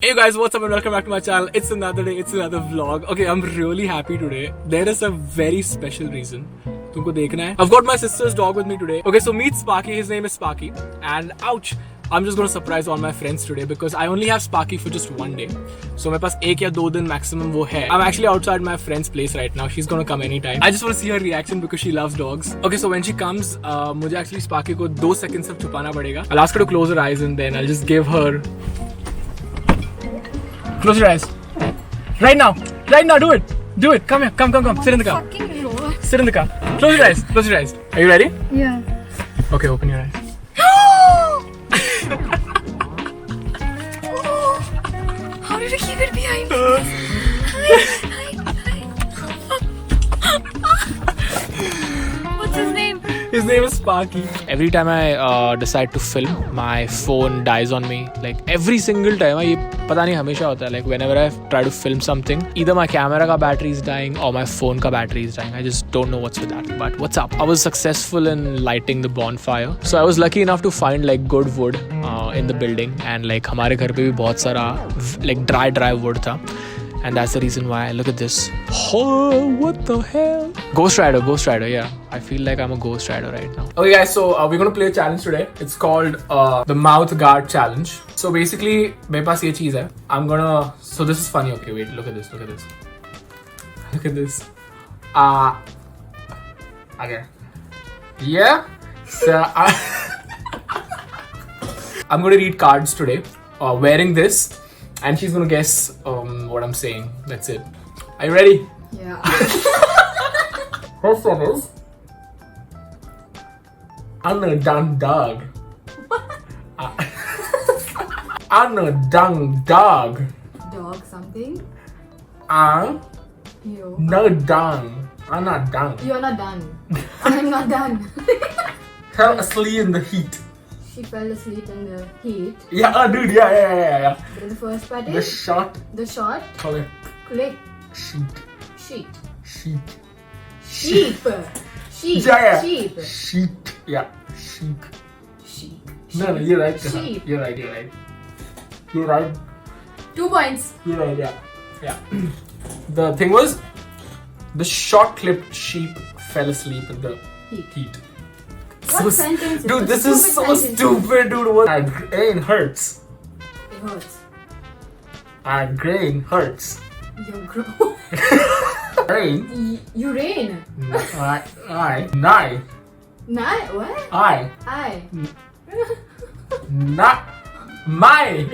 Hey guys, what's up and welcome back to my channel. It's another day, it's another vlog. Okay, I'm really happy today. There is a very special reason. तुमको देखना है. I've got my sister's dog with me today. Okay, so meet Sparky. His name is Sparky. And ouch, I'm just gonna surprise all my friends today because I only have Sparky for just one day. So मेरे पास 1 या 2 दिन maximum वो है. I'm actually outside my friend's place right now. She's gonna come anytime. I just want to see her reaction because she loves dogs. Okay, so when she comes, मुझे actually Sparky को 2 seconds तक छुपाना पड़ेगा. I'll ask her to close her eyes and then I'll just give her. Close your eyes. Right now. Right now, do it. Do it. Come here. Come. Sit in the car. Sit in the car. Close your eyes. Close your eyes. Are you ready? Yeah. Okay, open your eyes. How did you keep it behind me? What's his name? His name is Sparky. Every time I decide to film, my phone dies on me. Like every single time. ये पता नहीं हमेशा होता है. Like whenever I try to film something, either my camera का battery is dying or my phone का battery is dying. I just don't know what's with that. But what's up? I was successful in lighting the bonfire. So I was lucky enough to find like good wood in the building and like हमारे घर पे भी बहुत सारा like dry wood था. And that's the reason why. Look at this. Oh, what the hell? Ghost Rider, yeah. I feel like I'm a Ghost Rider right now. Okay guys, so we're gonna play a challenge today. It's called the Mouth Guard Challenge. So basically, मेरे पास ये चीज़ है. I'm gonna... So this is funny. Okay, wait. Look at this. Look at this. Okay. Yeah. So I'm gonna read cards today. Wearing this. And she's gonna guess what I'm saying. That's it. Are you ready? Yeah. First one is I'm a dung dog. I'm a dung dog. Dog something? I'm You. no dung. I'm not dung. You're not done. I'm not done. Fell asleep in the heat. She fell asleep in the heat. Yeah, dude. Yeah. But in the first part The is shot. the shot. Color. Click. Sheet. Sheet. Sheet. Sheep. Sheep. Yeah. Sheep. Sheet. Yeah. Sheep. Sheep. No, you're right. Sheep. You're right. 2 points. You're right, yeah. The thing was, the short-clipped sheep fell asleep in the heat. What sentence? Dude, this is so stupid, dude. What? Our grain hurts. It hurts. Our grain hurts. Your grow. Rain. You rain. I. What? I. I. Not. My.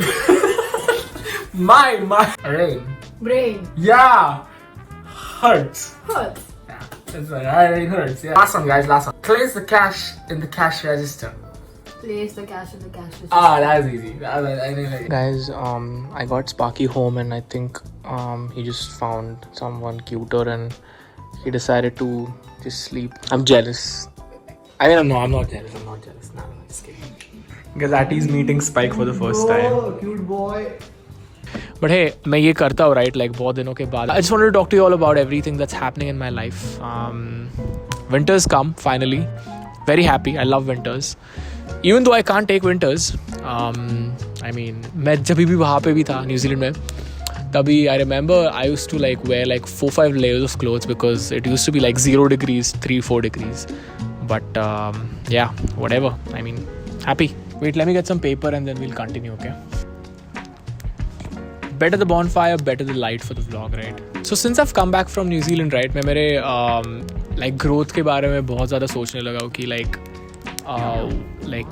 My. Rain. Brain. Yeah. Hurts. Hurts. Yeah, that's right. Rain hurts. Yeah. Last one, guys. Last one. Place the cash in the cash register. Place the cash in the cash register. That was easy. Guys, I got Sparky home and I think he just found someone cuter and he decided to just sleep. I'm jealous. I mean, no, I'm not jealous. No, I'm just kidding. Gazati's meeting Spike for the first time. Oh, cute boy. But hey, मैं ये करता हूँ, right? Like बहुत दिनों के बाद. I just wanted to talk to you all about everything that's happening in my life. Winters come finally. Very happy. I love winters. Even though I can't take winters. I mean, मैं जब भी वहाँ पे भी था New Zealand में, तभी I remember I used to like wear like 4-5 layers of clothes because it used to be like 0 degrees, 3-4 degrees. But yeah, whatever. I mean, happy. Wait, let me get some paper and then we'll continue, okay? Better the bonfire, better the light for the vlog, right? So since I've come back from New Zealand, right, मैं मेरे like growth के बारे में बहुत ज़्यादा सोचने लगा हूँ कि like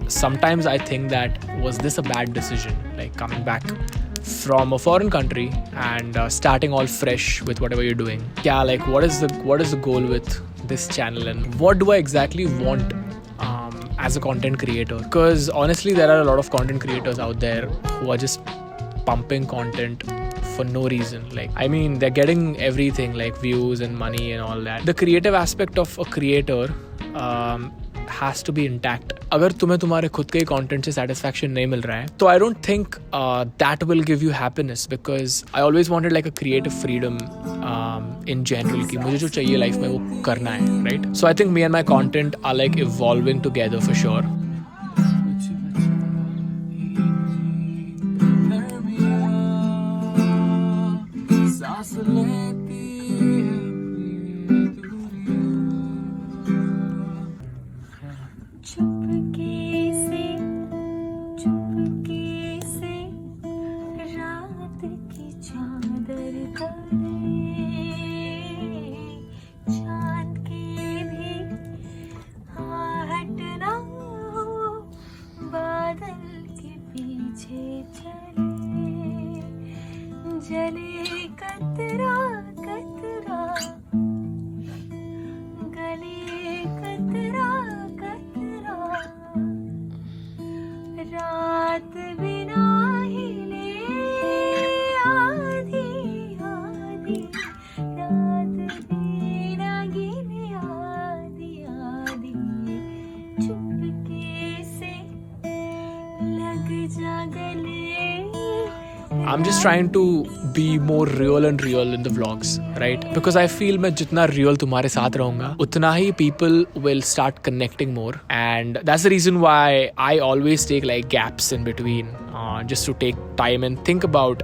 sometimes I think that was this a bad decision, like coming back from a foreign country and starting all fresh with whatever you're doing. Yeah, like what is the goal with this channel and what do I exactly want as a content creator? Because honestly, there are a lot of content creators out there who are just pumping content for no reason. Like, I mean, they're getting everything like views and money and all that. The creative aspect of a creator has to be intact. अगर तुम्हें तुम्हारे खुद के content से satisfaction नहीं मिल रहा है, तो I don't think that will give you happiness because I always wanted like a creative freedom in general कि मुझे जो चाहिए life में वो करना है, right? So I think me and my content are like evolving together for sure. जले कतरा कतरा गले कतरा कतरा रात बिना हिले आधी आधी रात बिना गिले आधी आधी चुपके से लग जा गले I'm just trying to be more real and real in the vlogs, right? Because I feel मैं जितना real तुम्हारे साथ रहूँगा उतना ही people will start connecting more, and that's the reason why I always take like gaps in between, just to take time and think about,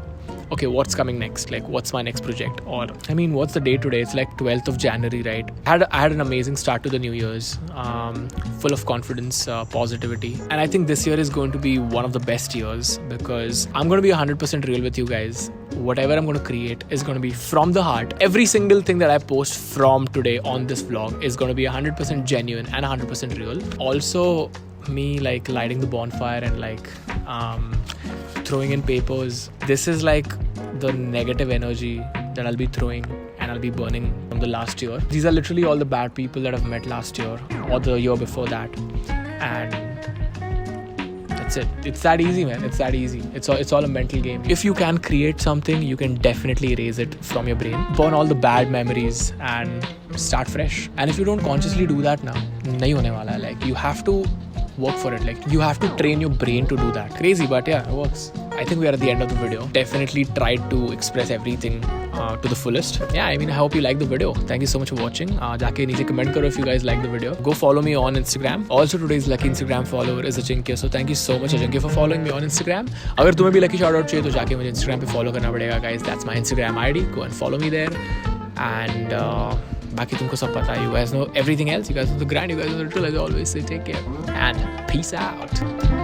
okay, what's coming next? Like, what's my next project? Or, I mean, what's the day today? It's like 12th of January, right? I had an amazing start to the New Year's, full of confidence, positivity. And I think this year is going to be one of the best years because I'm going to be 100% real with you guys. Whatever I'm going to create is going to be from the heart. Every single thing that I post from today on this vlog is going to be 100% genuine and 100% real. Also, me like lighting the bonfire and like throwing in papers. This is like the negative energy that I'll be throwing and I'll be burning from the last year. These are literally all the bad people that I've met last year or the year before that. And that's it. It's that easy, man. It's that easy. It's all a mental game. If you can create something, you can definitely erase it from your brain. Burn all the bad memories and start fresh. And if you don't consciously do that now, nahi hone wala hai. Like, you have to work for it. Like, you have to train your brain to do that. Crazy, but yeah, it works. I think we are at the end of the video. Definitely tried to express everything to the fullest. Yeah, I mean, I hope you like the video. Thank you so much for watching. Jaake niche comment karo if you guys like the video. Go follow me on Instagram. Also, today's lucky Instagram follower is Ajinkya. So thank you so much, Ajinkya, for following me on Instagram. अगर तुम्हें भी lucky shout out चाहिए तो जाके मुझे Instagram पे follow करना पड़ेगा, guys. That's my Instagram ID. Go and follow me there. And बाकी तुमको सब पता है. You guys know everything else. You guys know the grind. You guys know the drill. As I always say, take care and peace out.